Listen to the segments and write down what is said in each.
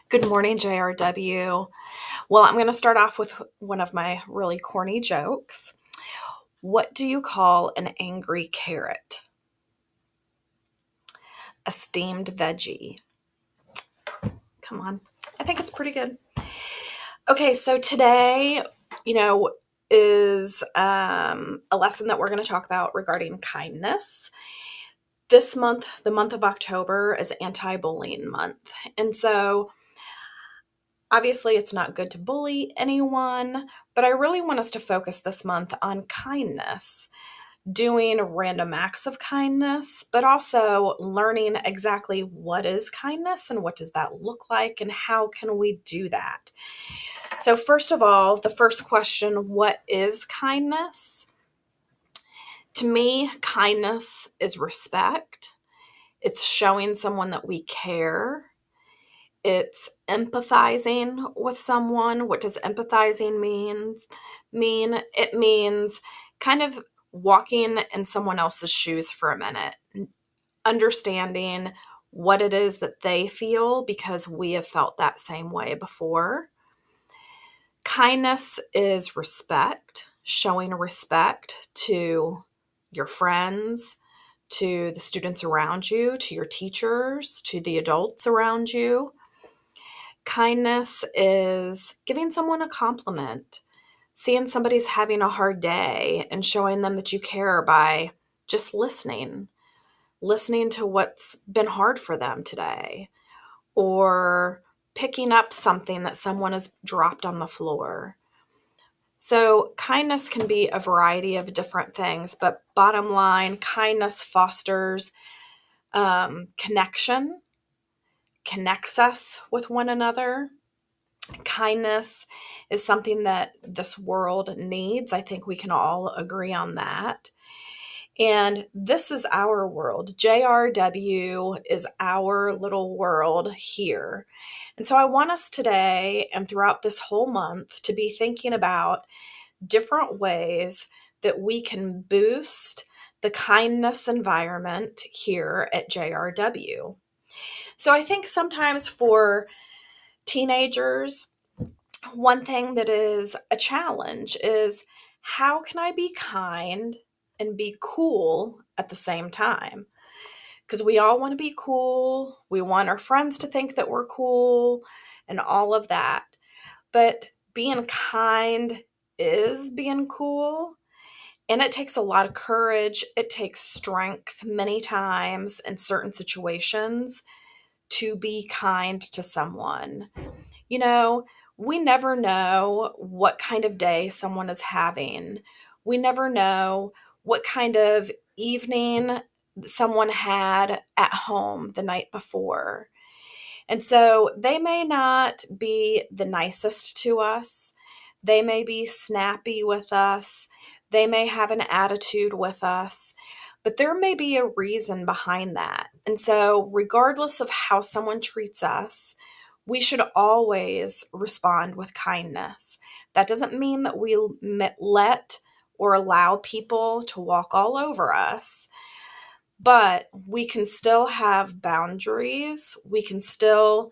Good morning, JRW. Well, I'm going to start off with one of my really corny jokes. What do you call an angry carrot? A steamed veggie. Come on. I think it's pretty good. Okay, so today, you know, is a lesson that we're going to talk about regarding kindness. This month, the month of October, is anti-bullying month. And so obviously, it's not good to bully anyone, but I really want us to focus this month on kindness, doing random acts of kindness, but also learning exactly what is kindness and what does that look like and how can we do that. So first of all, the first question, what is kindness? To me, kindness is respect. It's showing someone that we care. It's empathizing with someone. What does empathizing mean? It means kind of walking in someone else's shoes for a minute, understanding what it is that they feel because we have felt that same way before. Kindness is respect, showing respect to your friends, to the students around you, to your teachers, to the adults around you. Kindness is giving someone a compliment, seeing somebody's having a hard day and showing them that you care by just listening to what's been hard for them today, or picking up something that someone has dropped on the floor. So kindness can be a variety of different things, but bottom line, kindness fosters connection, connects us with one another. Kindness is something that this world needs. I think we can all agree on that. And this is our world. JRW is our little world here. And so I want us today and throughout this whole month to be thinking about different ways that we can boost the kindness environment here at JRW. So I think sometimes for teenagers, one thing that is a challenge is how can I be kind and be cool at the same time? Because we all want to be cool. We want our friends to think that we're cool and all of that. But being kind is being cool. And it takes a lot of courage. It takes strength many times in certain situations to be kind to someone. You know, we never know what kind of day someone is having. We never know what kind of evening someone had at home the night before. And so they may not be the nicest to us. They may be snappy with us. They may have an attitude with us, but there may be a reason behind that. And so, regardless of how someone treats us, we should always respond with kindness. That doesn't mean that we let or allow people to walk all over us, but we can still have boundaries. We can still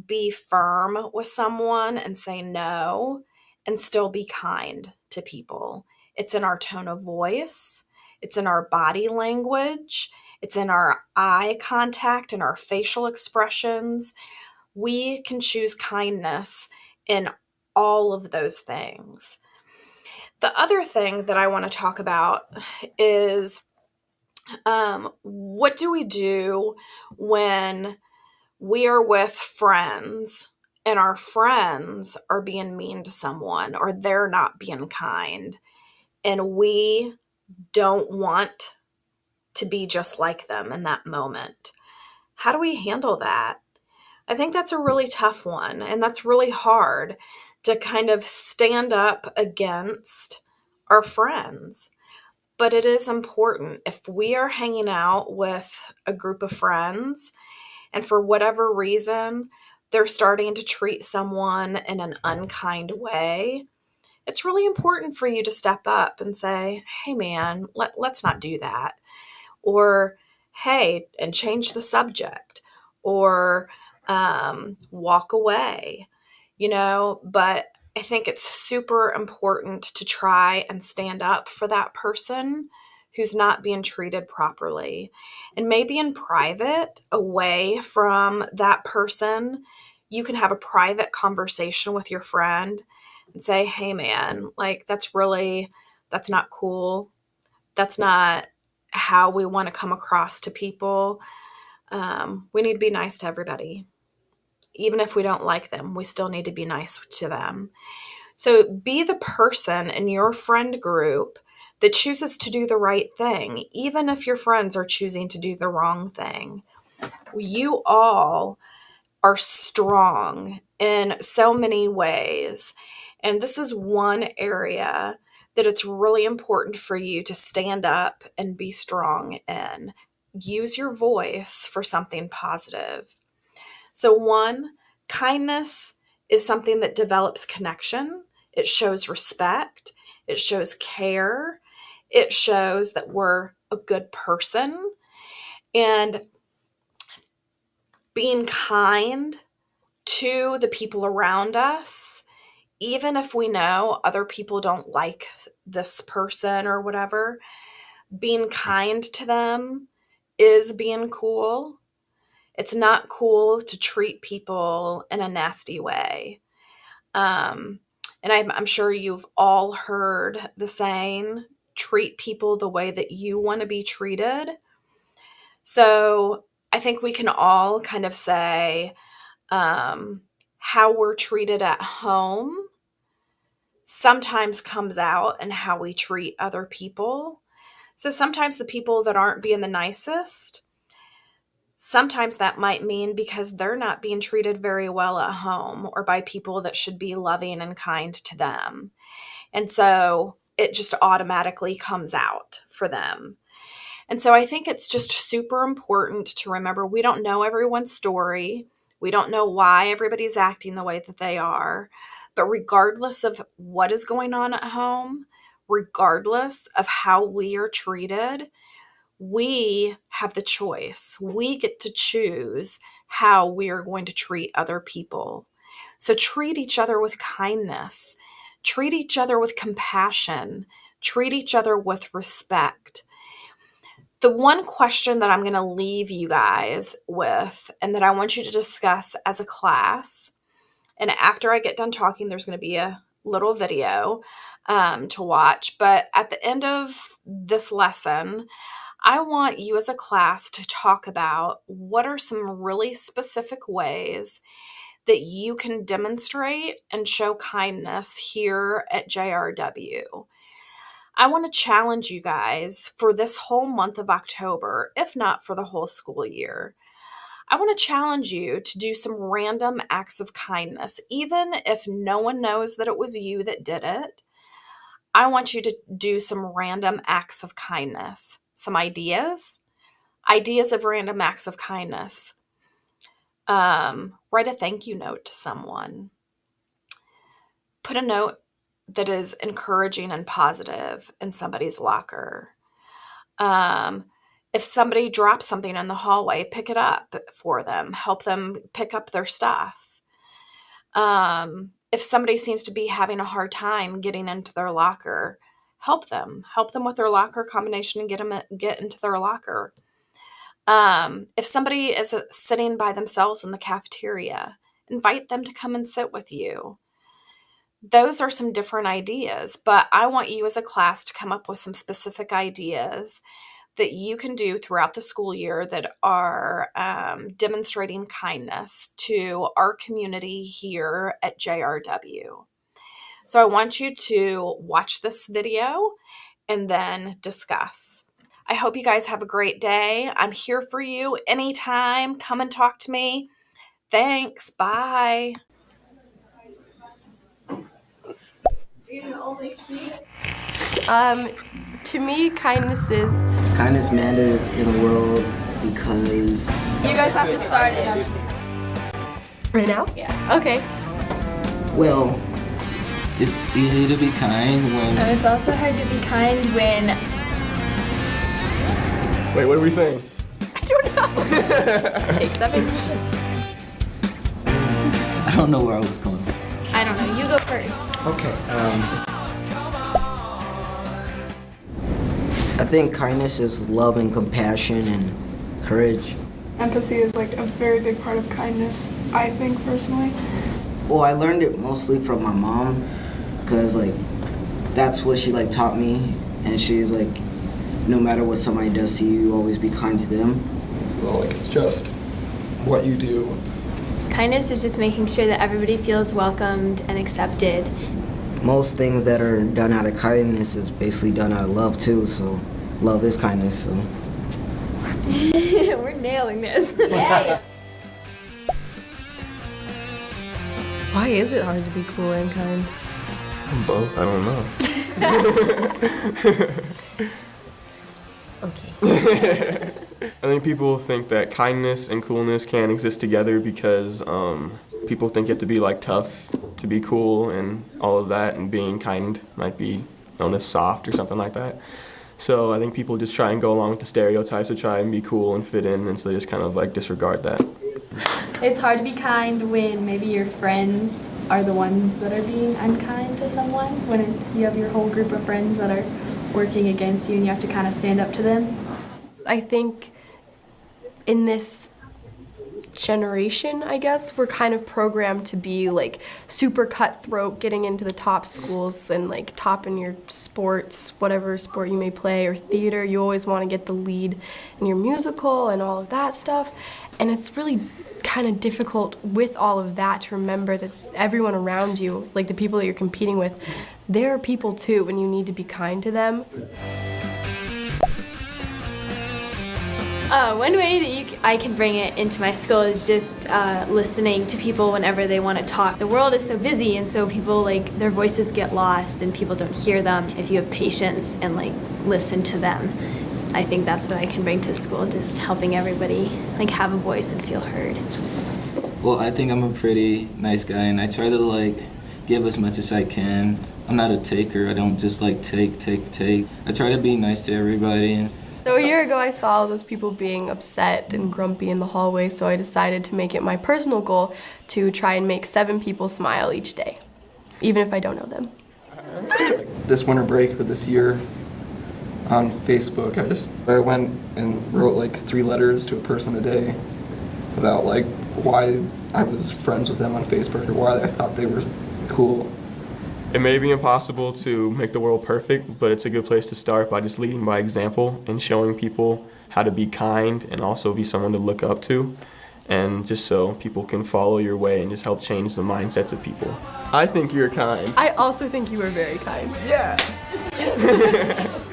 be firm with someone and say no and still be kind to people. It's in our tone of voice, it's in our body language, it's in our eye contact and our facial expressions. We can choose kindness in all of those things. The other thing that I want to talk about is what do we do when we are with friends and our friends are being mean to someone or they're not being kind and we don't want to be just like them in that moment? How do we handle that? I think that's a really tough one, and that's really hard to kind of stand up against our friends. But it is important. If we are hanging out with a group of friends and for whatever reason they're starting to treat someone in an unkind way, it's really important for you to step up and say, hey man, let's not do that. Or, hey, and change the subject. Or, walk away, but I think it's super important to try and stand up for that person who's not being treated properly. And maybe in private, away from that person, you can have a private conversation with your friend and say, hey man, like that's not cool. That's not how we want to come across to people. We need to be nice to everybody. Even if we don't like them, we still need to be nice to them. So be the person in your friend group that chooses to do the right thing, even if your friends are choosing to do the wrong thing. You all are strong in so many ways. And this is one area that it's really important for you to stand up and be strong in. Use your voice for something positive. So one, kindness is something that develops connection. It shows respect. It shows care. It shows that we're a good person. And being kind to the people around us, even if we know other people don't like this person or whatever, being kind to them is being cool. It's not cool to treat people in a nasty way. And I'm sure you've all heard the saying, treat people the way that you want to be treated. So I think we can all kind of say how we're treated at home sometimes comes out in how we treat other people. So sometimes the people that aren't being the nicest, sometimes that might mean because they're not being treated very well at home or by people that should be loving and kind to them. And so it just automatically comes out for them. And so I think it's just super important to remember we don't know everyone's story. We don't know why everybody's acting the way that they are. But regardless of what is going on at home, regardless of how we are treated, we have the choice. We get to choose how we are going to treat other people. So treat each other with kindness. Treat each other with compassion. Treat each other with respect. The one question that I'm going to leave you guys with and that I want you to discuss as a class, and after I get done talking, there's going to be a little video to watch. But at the end of this lesson, I want you as a class to talk about what are some really specific ways that you can demonstrate and show kindness here at JRW. I want to challenge you guys for this whole month of October, if not for the whole school year. I want to challenge you to do some random acts of kindness, even if no one knows that it was you that did it. I want you to do some random acts of kindness. Some ideas of random acts of kindness. Write a thank you note to someone. Put a note that is encouraging and positive in somebody's locker. If somebody drops something in the hallway, pick it up for them. Help them pick up their stuff. If somebody seems to be having a hard time getting into their locker, help them with their locker combination and get into their locker. If somebody is sitting by themselves in the cafeteria, invite them to come and sit with you. Those are some different ideas, but I want you as a class to come up with some specific ideas that you can do throughout the school year that are demonstrating kindness to our community here at JRW. So I want you to watch this video and then discuss. I hope you guys have a great day. I'm here for you anytime. Come and talk to me. Thanks. Bye. To me, kindness matters in the world because you guys have to start it. Right now? Yeah. Okay. Well, it's easy to be kind when... And it's also hard to be kind when... Wait, what are we saying? I don't know. Take 7. don't know where I was going. I don't know. You go first. Okay. I think kindness is love and compassion and courage. Empathy is like a very big part of kindness, I think personally. Well, I learned it mostly from my mom, because like that's what she like taught me, and she's like, no matter what somebody does to you, always be kind to them. Well, like it's just what you do. kindness is just making sure that everybody feels welcomed and accepted. Most things that are done out of kindness is basically done out of love too, so love is kindness, so. We're nailing this. Why is it hard to be cool and kind? Both, I don't know. Okay. I think people think that kindness and coolness can't exist together because people think you have to be like tough to be cool and all of that, and being kind might be known as soft or something like that. So I think people just try and go along with the stereotypes to try and be cool and fit in, and so they just kind of like disregard that. It's hard to be kind when maybe your friends are the ones that are being unkind to someone, when you have your whole group of friends that are working against you and you have to kind of stand up to them. I think in this generation, I guess, we're kind of programmed to be like super cutthroat, getting into the top schools and like top in your sports, whatever sport you may play, or theater. You always want to get the lead in your musical and all of that stuff. And it's really kind of difficult with all of that to remember that everyone around you, like the people that you're competing with, they're people too, and you need to be kind to them. One way that I can bring it into my school is just listening to people whenever they want to talk. The world is so busy, and so people, like, their voices get lost and people don't hear them. If you have patience and like listen to them, I think that's what I can bring to school, just helping everybody like have a voice and feel heard. Well, I think I'm a pretty nice guy, and I try to like give as much as I can. I'm not a taker. I don't just like take. I try to be nice to everybody. So a year ago I saw all those people being upset and grumpy in the hallway, so I decided to make it my personal goal to try and make 7 people smile each day, even if I don't know them. This winter break or this year on Facebook, I went and wrote like 3 letters to a person a day about like why I was friends with them on Facebook or why I thought they were cool. It may be impossible to make the world perfect, but it's a good place to start by just leading by example and showing people how to be kind and also be someone to look up to, and just so people can follow your way and just help change the mindsets of people. I think you're kind. I also think you are very kind. Yeah!